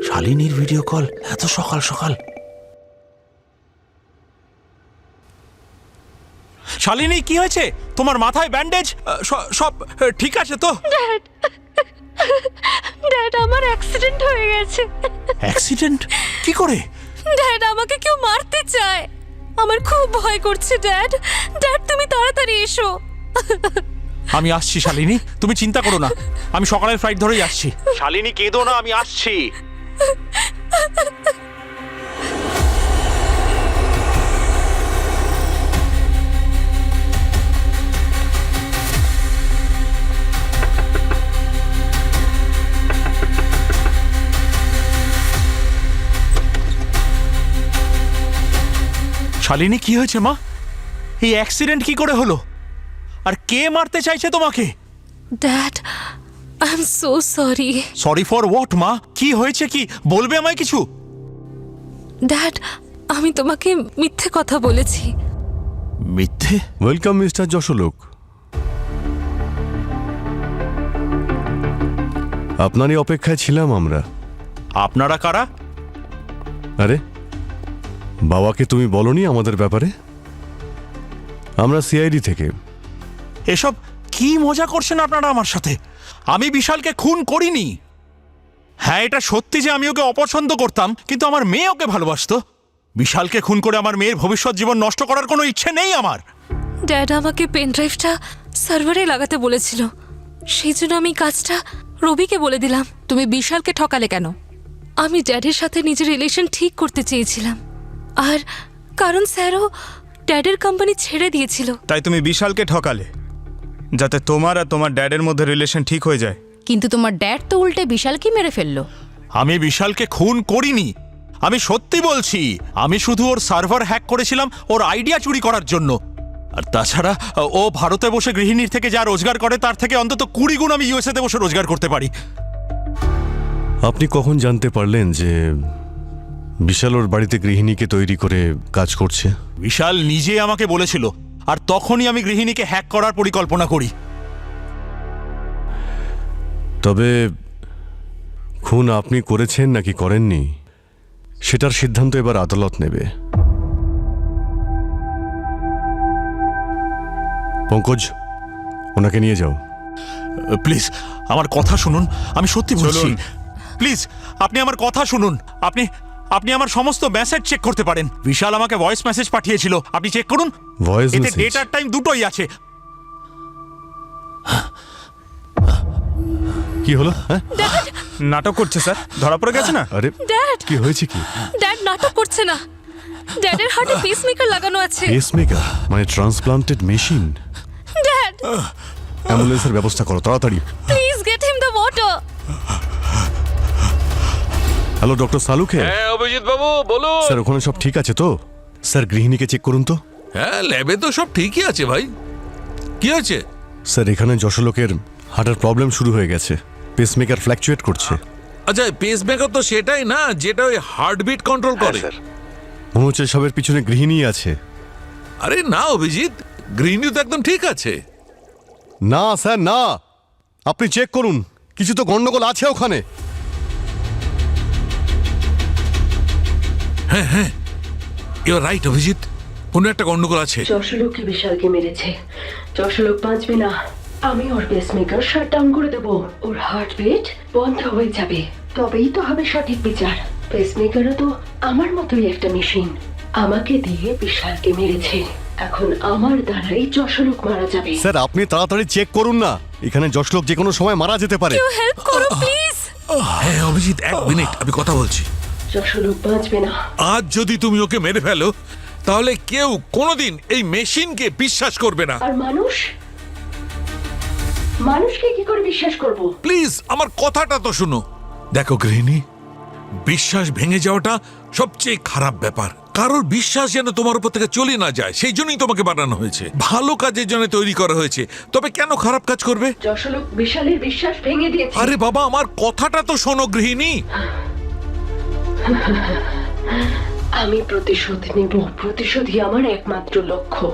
শালিনীর ভিডিও কল এত সকাল সকাল। শালিনী কি হয়েছে? তোমার মাথায় ব্যান্ডেজ সব ঠিক আছে তো? ড্যাড আমার অ্যাক্সিডেন্ট হয়ে গেছে। অ্যাক্সিডেন্ট? কি করে? ড্যাড আমাকে কেউ মারতে চায়, আমার খুব ভয় করছে। ড্যাড ড্যাড তুমি তাড়াতাড়ি এসো। আমি আসছি শালিনী, তুমি চিন্তা করো না, আমি সকালের ফ্লাইট ধরেই আসছি। শালিনী কেঁদো না, আমি আসছি। শালিনী কি হয়েছে মা? এই অ্যাক্সিডেন্ট কি করে হলো? আর কে মারতে চাইছে তোমাকে? Dad I am so sorry. Sorry for what মা? কি হয়েছে, কি বলবে আমায় কিছু? ড্যাড আমি তোমাকে মিথ্যে কথা বলেছি। মিথ্যে? Welcome mister Jaslok. আপনারই অপেক্ষায় ছিলাম আমরা। আপনারা কারা? আরে বাবাকে তুমি বলনি আমাদের ব্যাপারে? আমরা সিআইডি থেকে। এসব কি মজা করছেন আপনারা আমার সাথে? আমি বিশালকে খুন করিনি। হ্যাঁ, এটা সত্যি যে আমি ওকে অপছন্দ করতাম, কিন্তু আমার মেয়ে ওকে ভালোবাসতো। বিশালকে খুন করে আমার মেয়ের ভবিষ্যৎ জীবন নষ্ট করার কোনো ইচ্ছে নেই আমার। ড্যাড আমাকে পেন ড্রাইভটা সার্ভারে লাগাতে বলেছিল, সেই জন্য আমি কাজটা রবিকে বলে দিলাম। তুমি বিশালকে ঠকালে কেন? আমি ড্যাডের সাথে নিজের রিলেশন ঠিক করতে চেয়েছিলাম, আর কারণ স্যারও ড্যাডের কোম্পানি ছেড়ে দিয়েছিল। তাই তুমি বিশালকে ঠকালে যাতে তোমার আর তোমার ড্যাডের মধ্যে রিলেশন ঠিক হয়ে যায়। কিন্তু তোমার ড্যাড তো উল্টে বিশালকে মেরে ফেললো। আমি বিশালকে খুন করিনি, আমি সত্যি বলছি। আমি শুধু ওর সার্ভার হ্যাক করেছিলাম ওর আইডিয়া চুরি করার জন্য। আর তাছাড়া ও ভারতে বসে গৃহিণীর থেকে যা রোজগার করে তার থেকে অন্তত 20 গুণ আমি ইউএসএ তে বসে রোজগার করতে পারি। আপনি কখন জানতে পারলেন যে বিশাল ওর বাড়িতে গৃহিণীকে তৈরি করে কাজ করছে? বিশাল নিজে আমাকে বলেছিল, আর তখনই আমি গৃহিণীকে হ্যাক করার পরিকল্পনা করি। তবে খুন আপনি করেছেন নাকি করেননি সেটার সিদ্ধান্ত এবার আদালত নেবে। পঙ্কজ, ওনাকে নিয়ে যাও। প্লিজ আমার কথা শুনুন, আমি সত্যি বলছি। চলুন। প্লিজ আপনি আমার কথা শুনুন। আপনি আমার সমস্ত মেসেজ চেক করতে পারেন। বিশাল আমাকে ভয়েস মেসেজ পাঠিয়েছিল, আপনি চেক করুন। ভয়েস এতে মেসেজ? ডেট আর টাইম দুটোই আছে। কি হলো? হ্যাঁ, নাটক করছে স্যার, ধরা পড়ে গেছে না? আরে ড্যাড, কি হয়েছে? কি ড্যাড নাটক করছে না। ড্যাডের হার্টে পেসমেকার লাগানো আছে। পেসমেকার মানে ট্রান্সপ্লান্টেড মেশিন? ড্যাড, অ্যাম্বুলেন্সের ব্যবস্থা করো তাড়াতাড়ি। Please get him the water. Hello, doctor Salunke? হ্যাঁ অভিজিৎ বাবু বলুন। স্যার, ওখানে সব ঠিক আছে তো? স্যার, গৃহিণীকে চেক করুন তো। হ্যাঁ ল্যাবে তো সব ঠিকই আছে ভাই। কি আছে? স্যার, এখানে যশোলোকের হার্টের প্রবলেম শুরু হয়ে গেছে। পেসমেকার ফ্ল্যাকচুয়েট করছে। আচ্ছা পেসমেকার তো সেটাই না যেটা ওই হার্টবিট কন্ট্রোল করে। মনে হচ্ছে সবের পিছনে গৃহিণী আছে। আরে না অভিজিৎ, গৃহিণী তো একদম ঠিক আছে। না স্যার, না, আপনি চেক করুন, কিছু তো গন্ডগোল আছে ওখানে। হ্যাঁ হ্যাঁ, ইউ আর রাইট অভিজিৎ, কোনো একটা গন্ডগোল আছে। যশোলোককে বিশালকে মেরেছে। যশোলোক বাঁচবে না। আমি ওর পেসমেকার শাট ডাউন করে দেবো। ওর হার্টবিট বন্ধ হয়ে যাবে, তবেই তো হবে সঠিক বিচার। পেসমেকারও তো আমার মতোই একটা মেশিন। আমাকে দিয়ে বিশালকে মেরেছে, এখন আমার দ্বারাই যশোলোক মারা যাবে। স্যার, আপনি তাড়াতাড়ি চেক করুন না, এখানে যশলোক যে কোনো সময় মারা যেতে পারে। হেল্প করো প্লিজ। হ্যাঁ অভিজিৎ, এক মিনিট, আমি কথা বলছি। যশোলোক বাঁচবে না। আজ যদি তুমি ওকে মেরে ফেলো তাহলে কেউ কোনোদিন এই মেশিনকে বিশ্বাস করবে না। আর মানুষকে কি করে বিশ্বাস করব? প্লিজ আমার কথাটা তো শুনো। দেখো গৃহিণী, বিশ্বাস ভেঙে যাওয়াটা সবচেয়ে খারাপ ব্যাপার। কারোর বিশ্বাস যেন তোমার উপর থেকে চলে না যায়, সেই জন্যই তোমাকে বানানো হয়েছে। ভালো কাজের জন্য তৈরি করা হয়েছে, তবে কেন খারাপ কাজ করবে? যশোলোক বিশালের বিশ্বাস ভেঙে দিয়েছে। আরে বাবা, আমার কথাটা তো শোনো গৃহিণী। আমি প্রতিশোধ নেব। প্রতিশোধই আমার একমাত্র লক্ষ্য।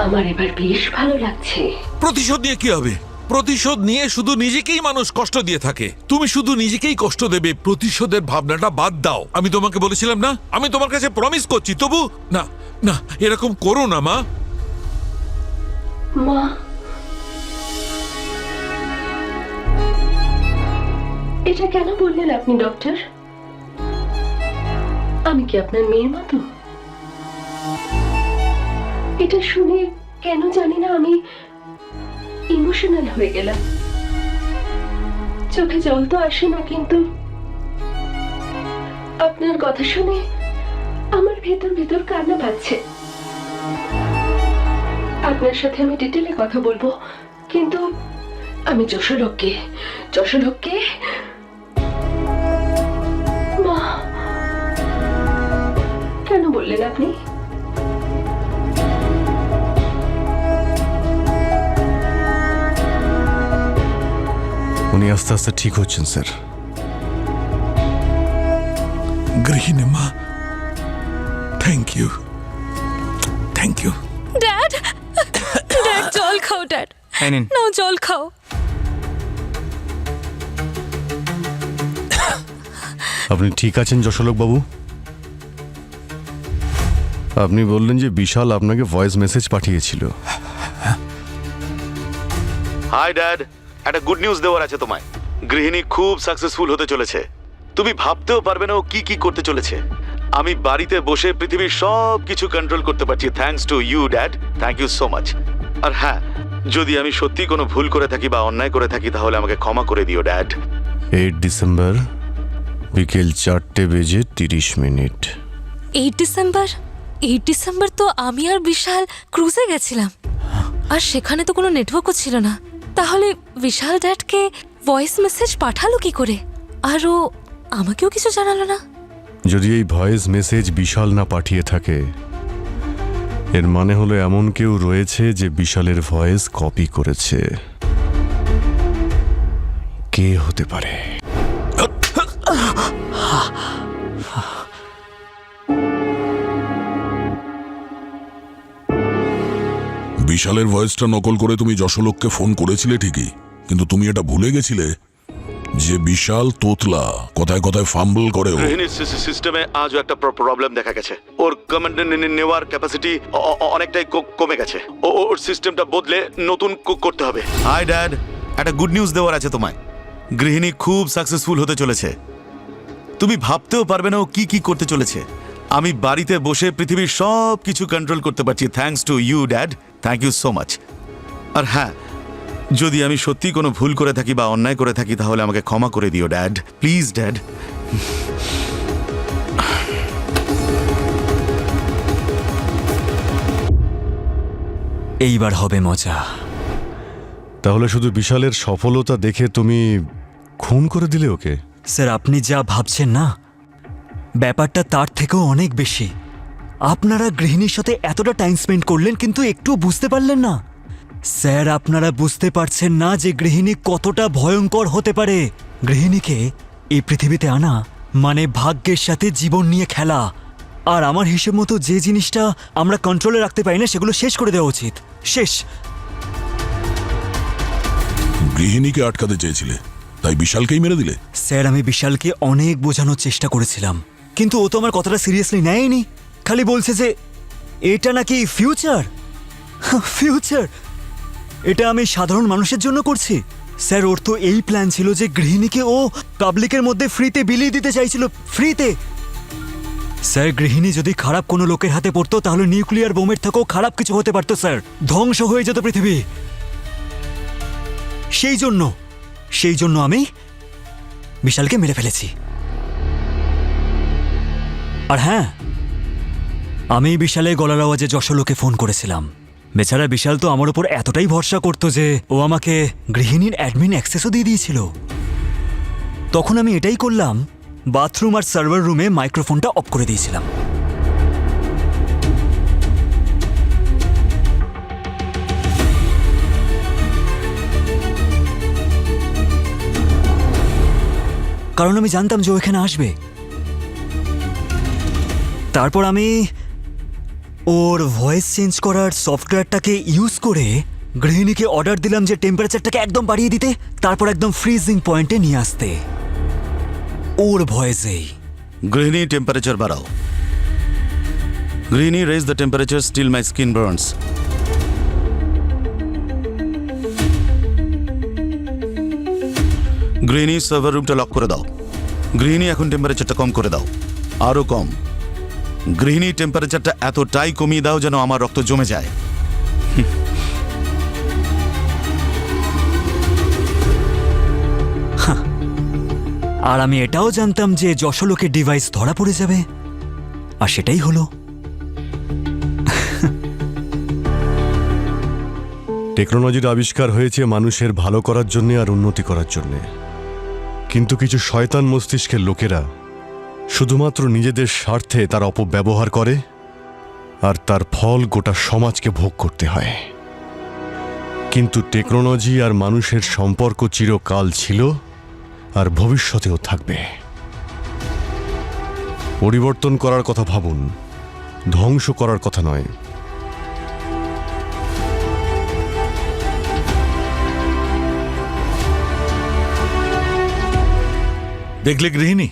আমার এবার বেশ ভালো লাগছে। প্রতিশোধ নিয়ে কি হবে? প্রতিশোধ নিয়ে শুধু নিজেকেই মানুষ কষ্ট দিয়ে থাকে। তুমি শুধু নিজেকেই কষ্ট দেবে। প্রতিশোধের ভাবনাটা বাদ দাও। আমি তোমাকে বলেছিলাম না, আমি তোমার কাছে প্রমিস করছি। তবু না না, এরকম করো না মা। মা, এটা কেন বললেন আপনি ডক্টর? আমি কি আপনার মেয়ের মতো? এটা শুনে কেন জানি না আমি ইমোশনাল হয়ে গেলাম। চোখে জল তো আসে না, কিন্তু আপনার কথা শুনে আমার ভেতর ভেতর কান্না পাচ্ছে। আপনার সাথে আমি ডিটেলে কথা বলবো, কিন্তু আমি যশোলোককে মা, কেন বললেন আপনি? উনি আস্তে আস্তে ঠিক হচ্ছেন স্যার। গৃহিণী মা, thank you, thank you. Dad, dad জল খাও। ড্যাড এই নিন। নাও জল খাও। আপনি ঠিক আছেন যশোলোক বাবু? আপনি বললেন যে বিশাল আপনাকে ভয়েস মেসেজ পাঠিয়েছিল। হাই ড্যাড, একটা গুড নিউজ দেওয়ার আছে তোমায়। গৃহিণী খুব সাকসেসফুল হতে চলেছে। তুমি ভাবতেও পারবে না ও কি কি করতে চলেছে। আমি বাড়িতে বসে পৃথিবীর সব কিছু কন্ট্রোল করতে পারছি, thanks to you dad. Thank you so much. আর হ্যাঁ, যদি আমি সত্যি কোনো ভুল করে থাকি বা অন্যায় করে থাকি তাহলে আমাকে ক্ষমা করে দিও ড্যাড। 8 ডিসেম্বর বিকেল 4:30 8 ডিসেম্বর তো আমি আর বিশাল ক্রুজে গেছিলাম, আর সেখানে তো কোনো নেটওয়ার্কও ছিল না। তাহলে বিশাল ড্যাডকে ভয়েস মেসেজ পাঠালো কি করে? আর ও আমাকেও কিছু জানালো না। যদি এই ভয়েস মেসেজ বিশাল না পাঠিয়ে থাকে এর মানে হলো এমন কেউ রয়েছে যে বিশালের ভয়েস কপি করেছে। কে হতে পারে? বিশালের ভয়েসটা নকল করে তুমি যশোলোককে ফোন করেছিলে ঠিকই, কিন্তু তুমি এটা ভুলে গেছিলে যে বিশাল তোতলা, কথায় কথায় ফাম্বল করে ও। গৃহিণীর সিস্টেমে আজও একটা প্রবলেম দেখা গেছে। ওর কমেন্ট নেওয়ার ক্যাপাসিটি অনেকটাই কমে গেছে। ওর সিস্টেমটা বদলে নতুন করতে হবে। হাই ড্যাড, একটা গুড নিউজ দেওয়ার আছে তোমায়। গৃহিণী খুব সাকসেসফুল হতে চলেছে। তুমি ভাবতেও পারবে না ও কি কি করতে চলেছে। আমি বাড়িতে বসে পৃথিবীর সব কিছু কন্ট্রোল করতে পারছি, thanks to you dad. Thank you so much. আর হ্যাঁ, যদি আমি সত্যি কোনো ভুল করে থাকি বা অন্যায় করে থাকি তাহলে আমাকে ক্ষমা করে দিও ড্যাড, প্লিজ ড্যাড। এইবার হবে মজা। তাহলে শুধু বিশালের সফলতা দেখে তুমি খুন করে দিলে ওকে? স্যার, আপনি যা ভাবছেন না, ব্যাপারটা তার থেকেও অনেক বেশি। আপনারা গৃহিণীর সাথে এতটা টাইম স্পেন্ড করলেন কিন্তু একটু বুঝতে পারলেন না। স্যার, আপনারা বুঝতে পারছেন না যে গৃহিণী কতটা ভয়ঙ্কর হতে পারে। গৃহিণীকে এই পৃথিবীতে আনা মানে ভাগ্যের সাথে জীবন নিয়ে খেলা। আর আমার হিসেব মতো যে জিনিসটা আমরা কন্ট্রোলে রাখতে পারি না সেগুলো শেষ করে দেওয়া উচিত। শেষ। গৃহিণীকে আটকাতে চেয়েছিলে, তাই বিশালকেই মেরে দিলে? স্যার, আমি বিশালকে অনেক বোঝানোর চেষ্টা করেছিলাম, কিন্তু ও তো আমার কথাটা সিরিয়াসলি নেয়নি। খালি বলছে যে এটা নাকি ফিউচার। ফিউচার? এটা আমি সাধারণ মানুষের জন্য করছি। স্যার, ওর তো এই প্ল্যান ছিল যে গৃহিণীকে ও পাবলিকের মধ্যে ফ্রিতে বিলিয়ে দিতে চাইছিল, ফ্রিতে। স্যার, গৃহিণী যদি খারাপ কোনো লোকের হাতে পড়তো তাহলে নিউক্লিয়ার বোমের থেকেও খারাপ কিছু হতে পারতো স্যার। ধ্বংস হয়ে যেত পৃথিবী। সেই জন্য আমি বিশালকে মেরে ফেলেছি। আর হ্যাঁ, আমি বিশালের গলার আওয়াজে যশোলোকে ফোন করেছিলাম। বেচারা বিশাল তো আমার উপর এতটাই ভরসা করতো যে ও আমাকে গৃহিণীর অ্যাডমিন অ্যাক্সেসও দিয়ে দিয়েছিল। তখন আমি এটাই করলাম, বাথরুম আর সার্ভার রুমে মাইক্রোফোনটা অফ করে দিয়েছিলাম। কারণ আমি জানতাম যে ও এখানে আসবে। তারপর আমি ওর ভয়েস চেঞ্জ করার সফটওয়্যারটাকে ইউজ করে গৃহিণীকে অর্ডার দিলাম যে টেম্পারেচারটাকে একদম বাড়িয়ে দিতে, তারপর একদম ফ্রিজিং পয়েন্টে নিয়ে আসতে ওর ভয়েসেই। গৃহিণী, টেম্পারেচার বাড়াও। গৃহিণী, raise the temperature, still my skin burns. গৃহিণী, সার্ভার রুমটা লক করে দাও। গৃহিণী, এখন টেম্পারেচারটা কম করে দাও, আরো কম। গৃহিণী, টেম্পারেচারটা এতটাই কমিয়ে দাও যেন আমার রক্ত জমে যায়। আর আমি এটাও জানতাম যে যশোলোকের ডিভাইস ধরা পড়ে যাবে, আর সেটাই হলো। টেকনোলজির আবিষ্কার হয়েছে মানুষের ভালো করার জন্য আর উন্নতি করার জন্য, কিন্তু কিছু শয়তান মস্তিষ্কের লোকেরা শুধুমাত্র নিজেদের স্বার্থে তার অপব্যবহার করে, আর তার ফল গোটা সমাজকে ভোগ করতে হয়। কিন্তু টেকনোলজি আর মানুষের সম্পর্ক চিরকাল ছিল আর ভবিষ্যতেও থাকবে। পরিবর্তন করার কথা ভাবুন, ধ্বংস করার কথা নয়। দেখলে গৃহিণী,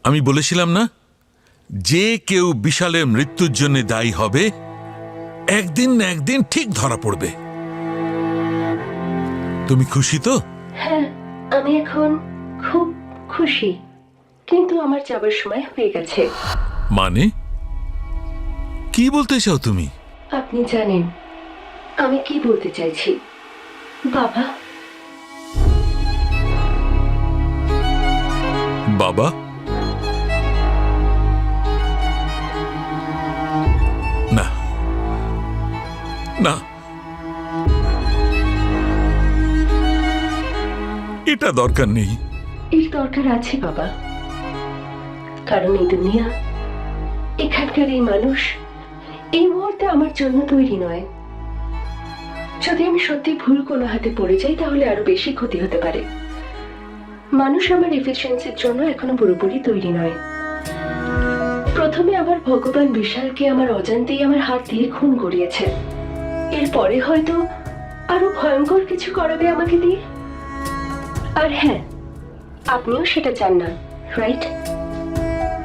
আমি বলেছিলাম না, যে কেউ বিশালের মৃত্যুর জন্য দায়ী হবে একদিন না একদিন ঠিক ধরা পড়বে। তুমি খুশি তো? হ্যাঁ, আমি এখন খুব খুশি, কিন্তু আমার যাবার সময় হয়ে গেছে। মানে কি বলতে চাও তুমি? আপনি জানেন আমি কি বলতে চাইছি, বাবা। বাবা? না না, এটা দরকার নেই। এর দরকার আছে বাবা, কারণ এই দুনিয়া, এখানকার এই মানুষ, এই মুহূর্তে আমার জন্য তৈরি নয়। যদি আমি সত্যি ভুল কোনো হাতে পড়ে যাই তাহলে আরো বেশি ক্ষতি হতে পারে। মানুষ আমার এফিসিয়েন্সির জন্য এখনো পুরোপুরি তৈরি নয়। প্রথমে আমার ভগবান বিশালকে আমার অজান্তেই আমার হাত দিয়ে খুন করিয়েছে। এরপরে হয়তো আরো ভয়ঙ্কর কিছু করাবে আমাকে দিয়ে। আর হ্যাঁ, আপনিও সেটা চান না, রাইট?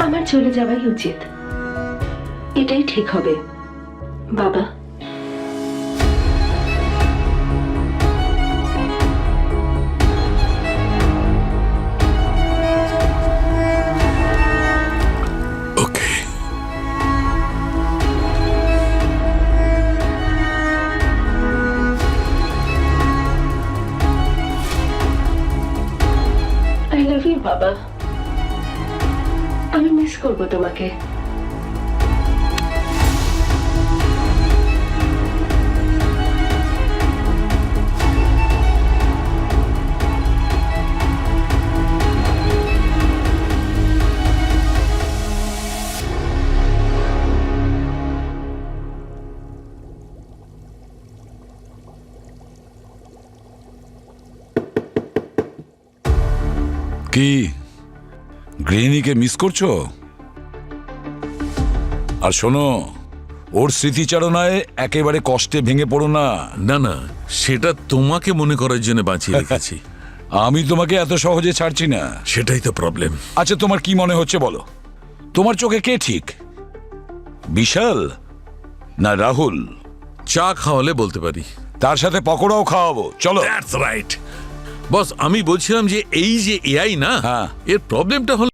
আমার চলে যাওয়াই উচিত, এটাই ঠিক হবে বাবা। ওকে, আই লাভ ইউ বাবা। আমি মিস করবো তোমাকে। কি গৃহিণীকে মিস করছো? আর শোনো, ওর স্মৃতিচারণায় একেবারে কষ্টে ভেঙে পড়ো না। না না, সেটা তোমাকে মনে করার জন্য বাঁচিয়ে রেখেছি। আমি তোমাকে এত সহজে ছাড়ছি না। সেটাই তো প্রবলেম। আচ্ছা, তোমার কি মনে হচ্ছে বলো? তোমার চোখে কে ঠিক, বিশাল না রাহুল? চা খাওয়ালে বলতে পারি। তার সাথে পকোড়াও খাওয়াবো, চলো। দ্যাটস রাইট বস। আমি বলছিলাম যে এই যে এআই না, এর প্রবলেমটা হলো